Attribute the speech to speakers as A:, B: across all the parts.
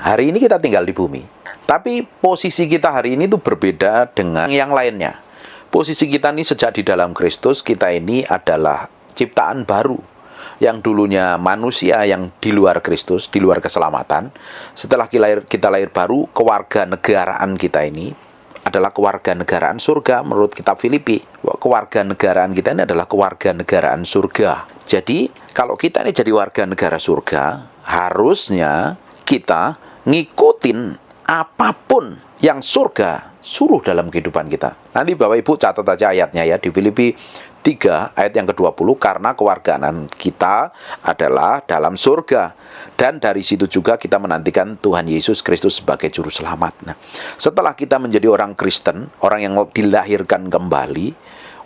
A: hari ini kita tinggal di bumi. Tapi posisi kita hari ini tuh berbeda dengan yang lainnya. Posisi kita ini sejak di dalam Kristus, kita ini adalah ciptaan baru. Yang dulunya manusia yang di luar Kristus, di luar keselamatan. Setelah kita lahir baru, kewarganegaraan kita ini adalah kewarganegaraan surga menurut kitab Filipi. Kewarganegaraan kita ini adalah kewarganegaraan surga. Jadi, kalau kita ini jadi warga negara surga, harusnya kita ngikutin apapun yang surga suruh dalam kehidupan kita. Nanti Bapak Ibu catat aja ayatnya ya, di Filipi 3 ayat yang ke-20, karena kewarganegaraan kita adalah dalam surga. Dan dari situ juga kita menantikan Tuhan Yesus Kristus sebagai juru selamat. Nah, setelah kita menjadi orang Kristen, orang yang dilahirkan kembali,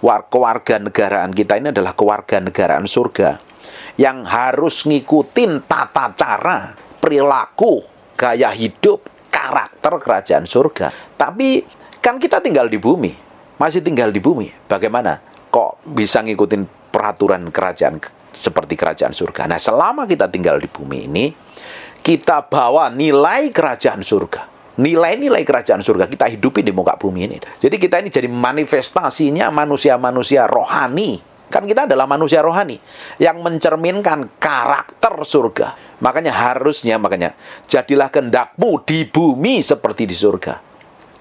A: kewarganegaraan kita ini adalah kewarganegaraan surga yang harus ngikutin tata cara, perilaku, gaya hidup, karakter kerajaan surga. Tapi kan kita tinggal di bumi, masih tinggal di bumi. Bagaimana kok bisa ngikutin peraturan kerajaan seperti kerajaan surga? Nah, selama kita tinggal di bumi ini, kita bawa nilai kerajaan surga. Nilai-nilai kerajaan surga kita hidupin di muka bumi ini. Jadi kita ini jadi manifestasinya manusia-manusia rohani. Kan kita adalah manusia rohani yang mencerminkan karakter surga. Makanya jadilah kehendakmu di bumi seperti di surga.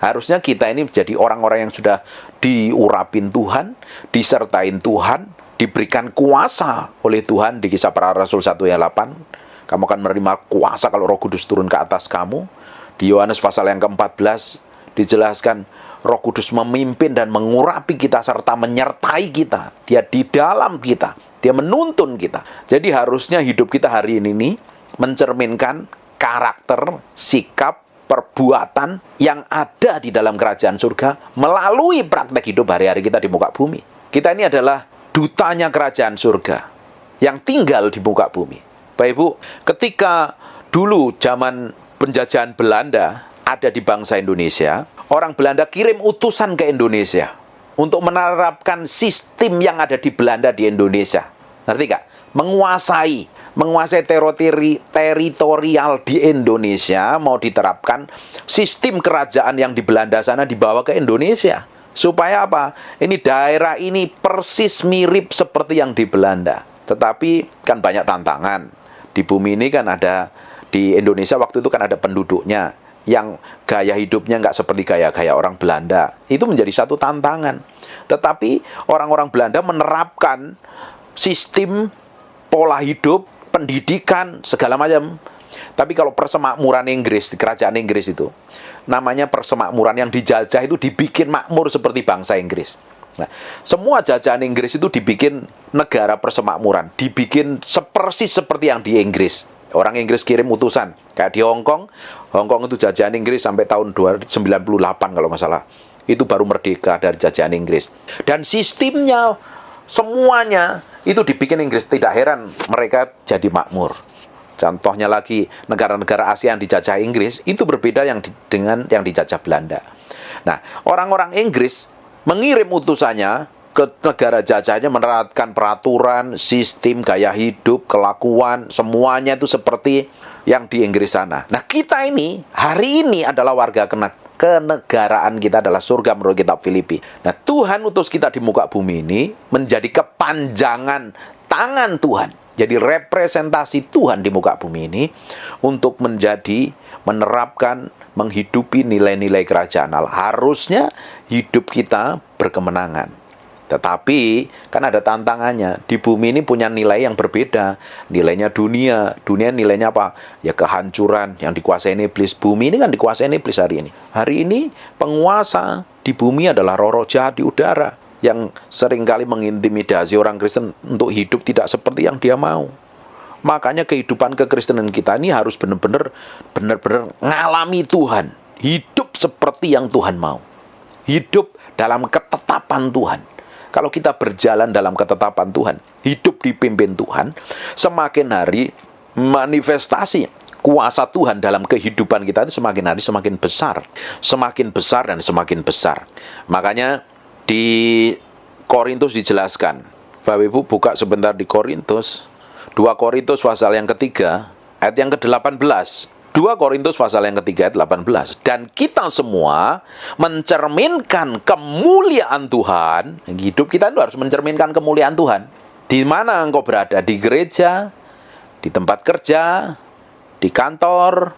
A: Harusnya kita ini menjadi orang-orang yang sudah diurapin Tuhan, disertain Tuhan, diberikan kuasa oleh Tuhan. Di Kisah Para Rasul 1 ayat 8, kamu akan menerima kuasa kalau Roh Kudus turun ke atas kamu. Di Yohanes pasal yang ke-14 dijelaskan Roh Kudus memimpin dan mengurapi kita serta menyertai kita. Dia di dalam kita, dia menuntun kita. Jadi harusnya hidup kita hari ini mencerminkan karakter, sikap, perbuatan yang ada di dalam kerajaan surga melalui praktek hidup hari-hari kita di muka bumi. Kita ini adalah dutanya kerajaan surga yang tinggal di muka bumi. Bapak Ibu, ketika dulu zaman penjajahan Belanda ada di bangsa Indonesia, orang Belanda kirim utusan ke Indonesia untuk menerapkan sistem yang ada di Belanda di Indonesia. Ngerti gak? Menguasai teritorial di Indonesia, mau diterapkan sistem kerajaan yang di Belanda sana dibawa ke Indonesia. Supaya apa? Ini daerah ini persis mirip seperti yang di Belanda. Tetapi kan banyak tantangan. Di bumi ini kan ada, di Indonesia waktu itu kan ada penduduknya yang gaya hidupnya nggak seperti gaya-gaya orang Belanda. Itu menjadi satu tantangan. Tetapi orang-orang Belanda menerapkan sistem, pola hidup, pendidikan, segala macam. Tapi kalau persemakmuran Inggris, di kerajaan Inggris itu, namanya persemakmuran yang dijajah itu dibikin makmur seperti bangsa Inggris. Nah, semua jajahan Inggris itu dibikin negara persemakmuran, dibikin persis seperti yang di Inggris. Orang Inggris kirim utusan, kayak di Hong Kong itu jajahan Inggris sampai tahun 1998 kalau nggak salah. Itu baru merdeka dari jajahan Inggris. Dan sistemnya, semuanya itu dibikin Inggris. Tidak heran mereka jadi makmur. Contohnya lagi, negara-negara Asia yang dijajah Inggris, itu berbeda dengan yang dijajah Belanda. Nah, orang-orang Inggris mengirim utusannya ke negara jajahnya menerapkan peraturan, sistem, gaya hidup, kelakuan, semuanya itu seperti yang di Inggris sana. Nah, kita ini, hari ini adalah warga kenegaraan kita adalah surga menurut kitab Filipi. Nah, Tuhan utus kita di muka bumi ini menjadi kepanjangan tangan Tuhan. Jadi representasi Tuhan di muka bumi ini untuk menerapkan, menghidupi nilai-nilai kerajaan Allah. Harusnya hidup kita berkemenangan. Tetapi kan ada tantangannya. Di bumi ini punya nilai yang berbeda. Nilainya dunia. Dunia nilainya apa? Ya kehancuran yang dikuasai iblis. Bumi ini kan dikuasai iblis hari ini. Hari ini penguasa di bumi adalah roh-roh jahat di udara yang seringkali mengintimidasi orang Kristen untuk hidup tidak seperti yang dia mau. Makanya kehidupan kekristenan kita ini harus benar-benar ngalami Tuhan. Hidup seperti yang Tuhan mau. Hidup dalam ketetapan Tuhan. Kalau kita berjalan dalam ketetapan Tuhan, hidup dipimpin Tuhan, semakin hari manifestasi kuasa Tuhan dalam kehidupan kita itu semakin hari semakin besar. Semakin besar dan semakin besar. Makanya di Korintus dijelaskan. Bapak Ibu buka sebentar di Korintus. 2 Korintus pasal yang ketiga, ayat yang ke-18. 2 Korintus pasal yang ketiga ayat 18. Dan kita semua mencerminkan kemuliaan Tuhan. Hidup kita itu harus mencerminkan kemuliaan Tuhan. Di mana engkau berada? Di gereja, di tempat kerja, di kantor,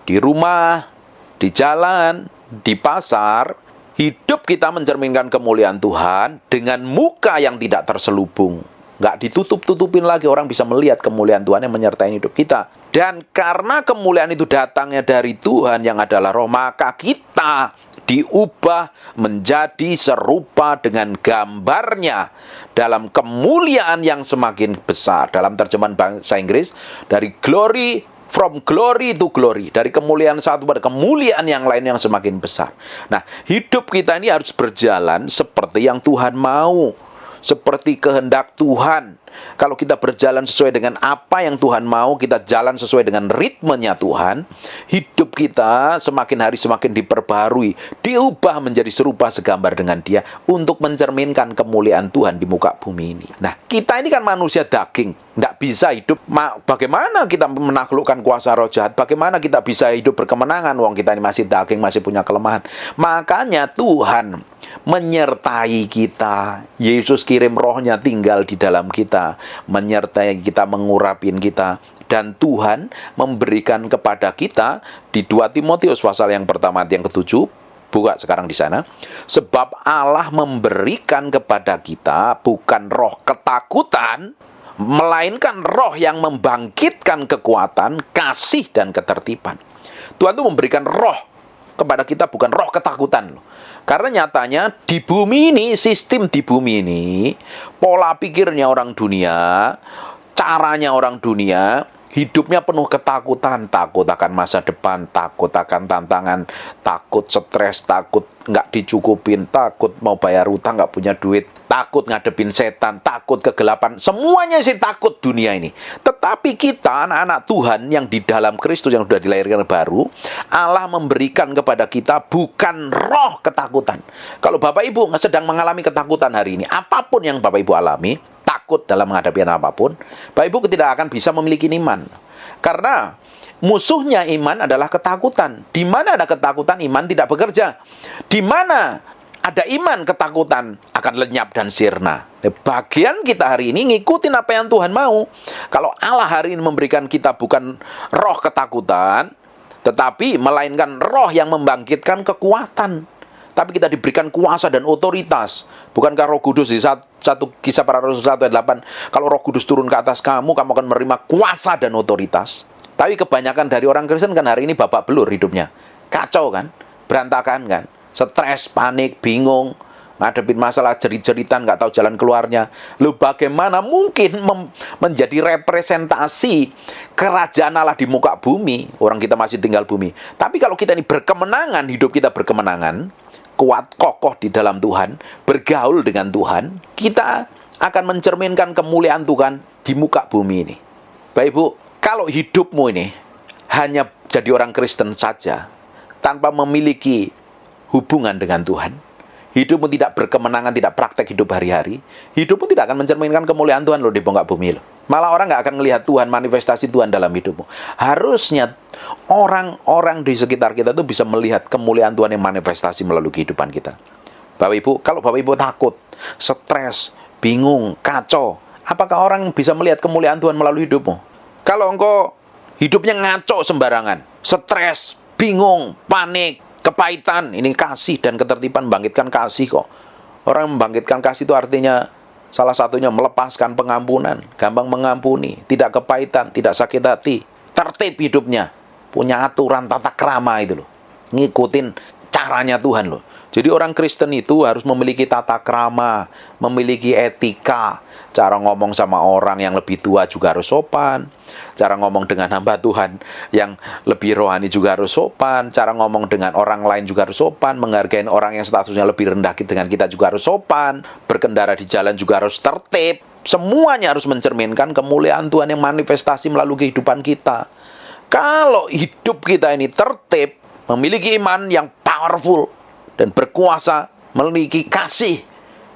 A: di rumah, di jalan, di pasar. Hidup kita mencerminkan kemuliaan Tuhan dengan muka yang tidak terselubung. Nggak ditutup-tutupin lagi, orang bisa melihat kemuliaan Tuhan yang menyertai hidup kita. Dan karena kemuliaan itu datangnya dari Tuhan yang adalah Roh, maka kita diubah menjadi serupa dengan gambarnya dalam kemuliaan yang semakin besar. Dalam terjemahan bahasa Inggris, dari glory, from glory to glory, dari kemuliaan satu pada kemuliaan yang lain yang semakin besar. Nah, hidup kita ini harus berjalan seperti yang Tuhan mau, seperti kehendak Tuhan. Kalau kita berjalan sesuai dengan apa yang Tuhan mau, kita jalan sesuai dengan ritmenya Tuhan, hidup kita semakin hari semakin diperbarui, diubah menjadi serupa segambar dengan Dia untuk mencerminkan kemuliaan Tuhan di muka bumi ini. Nah, kita ini kan manusia daging, nggak bisa hidup. Bagaimana kita menaklukkan kuasa roh jahat? Bagaimana kita bisa hidup berkemenangan? Wong kita ini masih daging, masih punya kelemahan. Makanya Tuhan menyertai kita. Yesus kirim rohnya tinggal di dalam kita, menyertai kita, mengurapin kita. Dan Tuhan memberikan kepada kita di 2 Timotius pasal yang pertama ayat yang ke-7. Buka sekarang di sana. Sebab Allah memberikan kepada kita bukan roh ketakutan, melainkan roh yang membangkitkan kekuatan, kasih, dan ketertiban. Tuhan itu memberikan roh kepada kita, bukan roh ketakutan loh. Karena nyatanya di bumi ini, sistem di bumi ini, pola pikirnya orang dunia, caranya orang dunia, hidupnya penuh ketakutan. Takut akan masa depan, takut akan tantangan, takut stres, takut nggak dicukupin, takut mau bayar utang nggak punya duit, takut ngadepin setan, takut kegelapan. Semuanya sih takut dunia ini. Tetapi kita anak-anak Tuhan yang di dalam Kristus yang sudah dilahirkan baru, Allah memberikan kepada kita bukan roh ketakutan. Kalau Bapak Ibu sedang mengalami ketakutan hari ini, apapun yang Bapak Ibu alami, takut dalam menghadapi apapun, Bapak Ibu tidak akan bisa memiliki iman. Karena musuhnya iman adalah ketakutan. Di mana ada ketakutan, iman tidak bekerja. Di mana ada iman, ketakutan akan lenyap dan sirna. Bagian kita hari ini ngikutin apa yang Tuhan mau. Kalau Allah hari ini memberikan kita bukan roh ketakutan, tetapi melainkan roh yang membangkitkan kekuatan. Tapi kita diberikan kuasa dan otoritas. Bukankah Roh Kudus di satu Kisah Para Rasul 1 ayat 8, kalau Roh Kudus turun ke atas kamu, kamu akan menerima kuasa dan otoritas. Tapi kebanyakan dari orang Kristen kan hari ini babak belur hidupnya. Kacau kan? Berantakan kan? Stres, panik, bingung, ngadepin masalah jerit-jeritan, nggak tahu jalan keluarnya. Lalu bagaimana mungkin menjadi representasi kerajaan Allah di muka bumi? Orang kita masih tinggal bumi. Tapi kalau kita ini berkemenangan, hidup kita berkemenangan, kuat, kokoh di dalam Tuhan, bergaul dengan Tuhan, kita akan mencerminkan kemuliaan Tuhan di muka bumi ini. Bapak Ibu, kalau hidupmu ini hanya jadi orang Kristen saja, tanpa memiliki hubungan dengan Tuhan, hidupmu tidak berkemenangan, tidak praktek hidup hari-hari, hidupmu tidak akan mencerminkan kemuliaan Tuhan loh di muka bumi loh. Malah orang nggak akan melihat Tuhan, manifestasi Tuhan dalam hidupmu. Harusnya orang-orang di sekitar kita tuh bisa melihat kemuliaan Tuhan yang manifestasi melalui kehidupan kita. Bapak Ibu, kalau Bapak Ibu takut, stres, bingung, kacau, apakah orang bisa melihat kemuliaan Tuhan melalui hidupmu? Kalau engkau hidupnya ngaco sembarangan, stres, bingung, panik, kepahitan, ini kasih dan ketertiban membangkitkan kasih kok. Orang membangkitkan kasih itu artinya salah satunya melepaskan pengampunan, gampang mengampuni, tidak kepahitan, tidak sakit hati, tertib hidupnya, punya aturan tata krama itu loh. Ngikutin caranya Tuhan loh. Jadi orang Kristen itu harus memiliki tata krama, memiliki etika. Cara ngomong sama orang yang lebih tua juga harus sopan. Cara ngomong dengan hamba Tuhan yang lebih rohani juga harus sopan. Cara ngomong dengan orang lain juga harus sopan. Menghargai orang yang statusnya lebih rendah dengan kita juga harus sopan. Berkendara di jalan juga harus tertib. Semuanya harus mencerminkan kemuliaan Tuhan yang manifestasi melalui kehidupan kita. Kalau hidup kita ini tertib, memiliki iman yang powerful dan berkuasa, memiliki kasih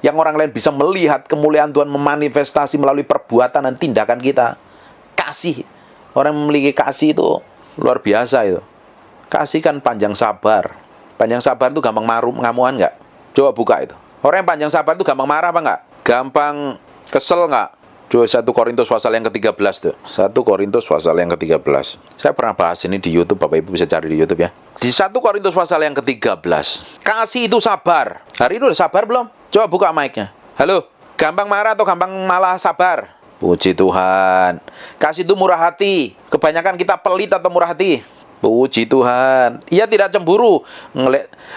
A: yang orang lain bisa melihat kemuliaan Tuhan memanifestasi melalui perbuatan dan tindakan kita. Kasih. Orang yang memiliki kasih itu Luar biasa itu. Kasih kan panjang sabar. Panjang sabar itu gampang ngamuan nggak? Coba buka itu. Orang yang panjang sabar itu gampang marah apa nggak? Gampang kesel nggak? Coba 1 Korintus pasal yang ke-13 tuh. 1 Korintus pasal yang ke-13. Saya pernah bahas ini di YouTube, Bapak Ibu bisa cari di YouTube ya. Di 1 Korintus pasal yang ke-13. Kasih itu sabar. Hari ini udah sabar belum? Coba buka mic-nya. Halo, gampang marah atau gampang malah sabar? Puji Tuhan. Kasih itu murah hati. Kebanyakan kita pelit atau murah hati? Puji Tuhan. Ia tidak cemburu.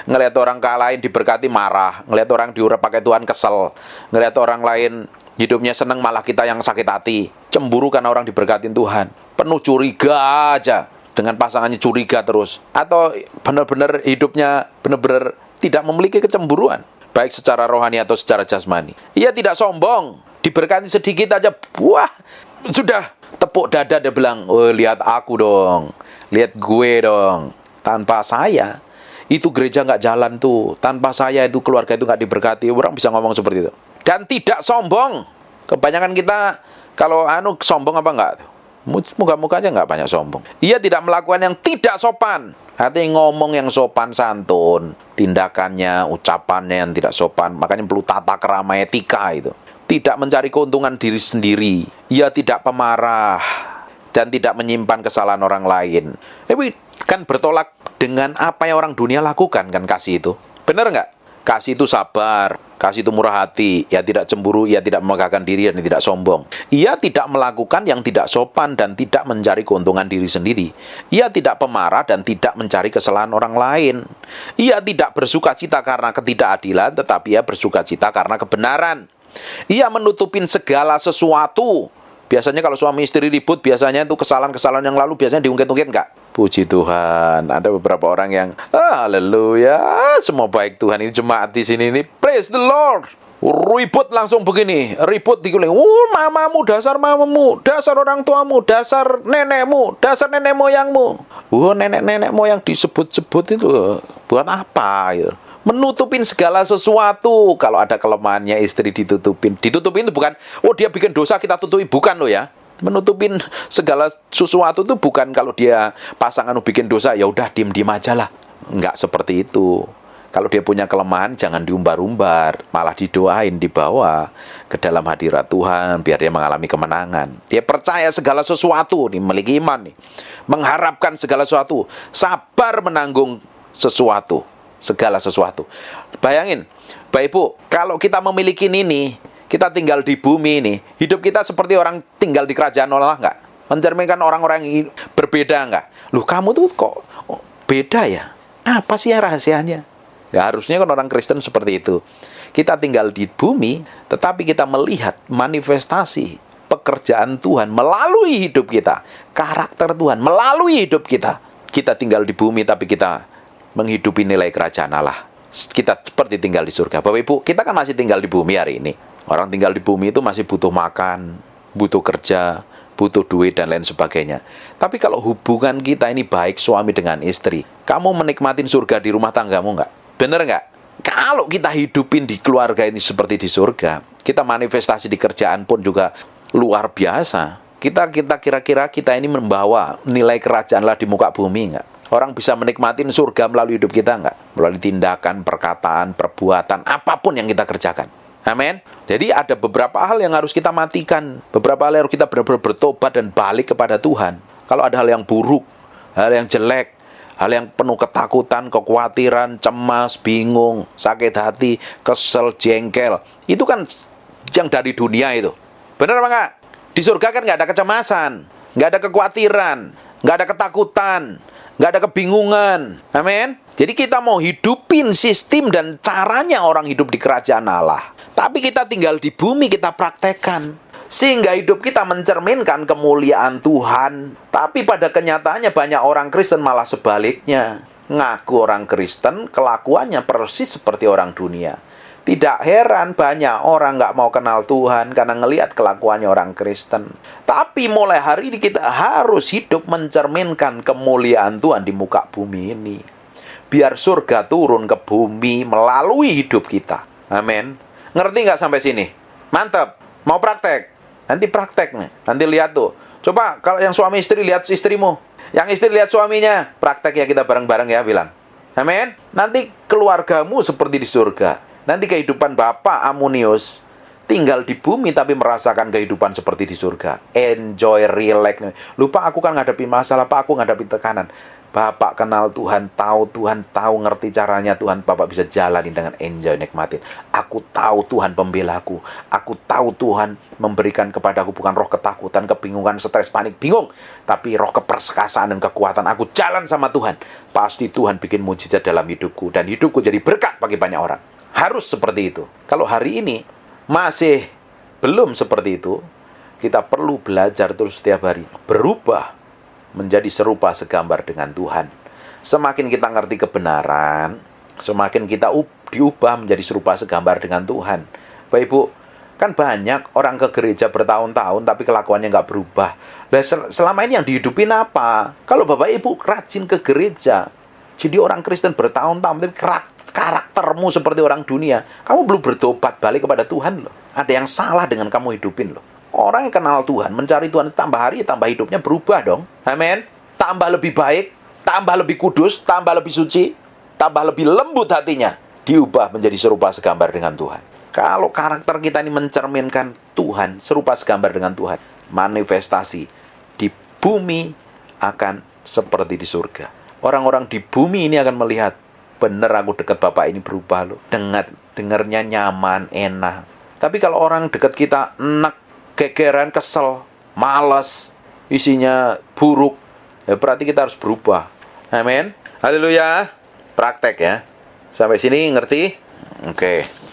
A: Ngelihat orang lain diberkati marah. Ngelihat orang diurap pakai Tuhan kesel. Ngelihat orang lain hidupnya senang malah kita yang sakit hati. Cemburu karena orang diberkatin Tuhan. Penuh curiga aja. Dengan pasangannya curiga terus. Atau benar-benar hidupnya benar-benar tidak memiliki kecemburuan. Baik secara rohani atau secara jasmani. Ia tidak sombong. Diberkati sedikit aja. Wah, sudah tepuk dada dia bilang, oh lihat aku dong. Lihat gue dong. Tanpa saya, itu gereja nggak jalan tuh. Tanpa saya itu keluarga itu nggak diberkati. Orang bisa ngomong seperti itu. Dan tidak sombong. Kebanyakan kita kalau sombong apa enggak? Muka-mukanya enggak banyak sombong. Ia tidak melakukan yang tidak sopan. Artinya ngomong yang sopan santun, tindakannya, ucapannya yang tidak sopan. Makanya perlu tata krama etika itu. Tidak mencari keuntungan diri sendiri. Ia tidak pemarah dan tidak menyimpan kesalahan orang lain. Tapi kan bertolak dengan apa yang orang dunia lakukan kan kasih itu. Benar enggak? Kasih itu sabar, kasih itu murah hati, ia tidak cemburu, ia tidak memegahkan diri dan tidak sombong. Ia tidak melakukan yang tidak sopan dan tidak mencari keuntungan diri sendiri. Ia tidak pemarah dan tidak mencari kesalahan orang lain. Ia tidak bersukacita karena ketidakadilan, tetapi ia bersukacita karena kebenaran. Ia menutupin segala sesuatu. Biasanya kalau suami istri ribut, biasanya itu kesalahan-kesalahan yang lalu biasanya diungkit-ungkit enggak? Puji Tuhan. Ada beberapa orang yang haleluya, semua baik Tuhan. Ini jemaat di sini ini, praise the Lord. Ribut langsung begini, ribut dikuling. Mamamu, dasar mamamu, dasar orang tuamu, dasar nenek moyangmu. Nenek moyang disebut-sebut itu buat apa ya? Menutupin segala sesuatu. Kalau ada kelemahannya istri ditutupin. Ditutupin itu bukan, dia bikin dosa kita tutupi, bukan loh ya. Menutupin segala sesuatu itu bukan kalau dia pasangan bikin dosa, ya udah diem-diem aja lah. Enggak seperti itu. Kalau dia punya kelemahan, jangan diumbar-umbar, malah didoain, dibawa ke dalam hadirat Tuhan, biar dia mengalami kemenangan. Dia percaya segala sesuatu, nih, memiliki iman, nih, mengharapkan segala sesuatu, sabar menanggung sesuatu, segala sesuatu. Bayangin, Bapak Ibu, kalau kita memiliki ini, kita tinggal di bumi ini, hidup kita seperti orang tinggal di kerajaan Allah nggak? Mencerminkan orang-orang yang berbeda nggak? Loh, kamu tuh kok beda ya? Apa sih rahasianya? Ya harusnya kan orang Kristen seperti itu. Kita tinggal di bumi, tetapi kita melihat manifestasi pekerjaan Tuhan melalui hidup kita. Karakter Tuhan melalui hidup kita. Kita tinggal di bumi, tapi kita menghidupi nilai kerajaan Allah. Kita seperti tinggal di surga. Bapak Ibu, kita kan masih tinggal di bumi hari ini. Orang tinggal di bumi itu masih butuh makan, butuh kerja, butuh duit, dan lain sebagainya. Tapi kalau hubungan kita ini baik suami dengan istri, kamu menikmatin surga di rumah tanggamu nggak? Bener nggak? Kalau kita hidupin di keluarga ini seperti di surga, kita manifestasi di kerjaan pun juga luar biasa. Kita kira-kira kita ini membawa nilai kerajaan Allah di muka bumi nggak? Orang bisa menikmatin surga melalui hidup kita nggak? Melalui tindakan, perkataan, perbuatan, apapun yang kita kerjakan. Amin. Jadi ada beberapa hal yang harus kita matikan. Beberapa hal yang harus kita benar-benar bertobat dan balik kepada Tuhan. Kalau ada hal yang buruk, hal yang jelek, hal yang penuh ketakutan, kekhawatiran, cemas, bingung, sakit hati, kesel, jengkel, itu kan yang dari dunia itu. Benar apa enggak? Di surga kan nggak ada kecemasan, nggak ada kekhawatiran, nggak ada ketakutan, nggak ada kebingungan. Amin. Jadi kita mau hidupin sistem dan caranya orang hidup di kerajaan Allah. Tapi kita tinggal di bumi, kita praktekkan. Sehingga hidup kita mencerminkan kemuliaan Tuhan. Tapi pada kenyataannya banyak orang Kristen malah sebaliknya. Ngaku orang Kristen, kelakuannya persis seperti orang dunia. Tidak heran banyak orang nggak mau kenal Tuhan karena ngelihat kelakuannya orang Kristen. Tapi mulai hari ini kita harus hidup mencerminkan kemuliaan Tuhan di muka bumi ini. Biar surga turun ke bumi melalui hidup kita. Amin. Ngerti nggak sampai sini? Mantap. Mau praktek? Nanti praktek nih. Nanti lihat tuh. Coba kalau yang suami istri lihat istrimu, yang istri lihat suaminya, praktek ya kita bareng-bareng ya bilang. Amin. Nanti keluargamu seperti di surga. Nanti kehidupan Bapak Amunius tinggal di bumi tapi merasakan kehidupan seperti di surga. Enjoy, relax. Lupa aku kan ngadepi masalah, Pak, aku ngadepi tekanan. Bapak kenal Tuhan, tahu ngerti caranya Tuhan, Bapak bisa jalani dengan enjoy, nikmatin. Aku tahu Tuhan pembelaku. Aku tahu Tuhan memberikan kepadaku bukan roh ketakutan, kebingungan, stres, panik, bingung. Tapi roh keperkasaan dan kekuatan. Aku jalan sama Tuhan. Pasti Tuhan bikin mujizat dalam hidupku. Dan hidupku jadi berkat bagi banyak orang. Harus seperti itu. Kalau hari ini masih belum seperti itu, kita perlu belajar terus setiap hari. Berubah menjadi serupa segambar dengan Tuhan. Semakin kita ngerti kebenaran, semakin kita diubah menjadi serupa segambar dengan Tuhan. Bapak Ibu, kan banyak orang ke gereja bertahun-tahun tapi kelakuannya nggak berubah. Nah, selama ini yang dihidupin apa? Kalau Bapak Ibu rajin ke gereja, jadi orang Kristen bertahun-tahun, tapi karaktermu seperti orang dunia, kamu belum bertobat balik kepada Tuhan loh. Ada yang salah dengan kamu hidupin loh. Orang yang kenal Tuhan, mencari Tuhan, tambah hari, tambah hidupnya berubah dong. Amin. Tambah lebih baik, tambah lebih kudus, tambah lebih suci, tambah lebih lembut hatinya. Diubah menjadi serupa segambar dengan Tuhan. Kalau karakter kita ini mencerminkan Tuhan, serupa segambar dengan Tuhan, manifestasi di bumi akan seperti di surga. Orang-orang di bumi ini akan melihat, bener aku dekat Bapak ini berubah loh. Dengarnya nyaman, enak. Tapi kalau orang dekat kita enak, gegeran, kesel, malas, isinya buruk, ya berarti kita harus berubah. Amin. Haleluya. Praktek ya. Sampai sini ngerti? Oke.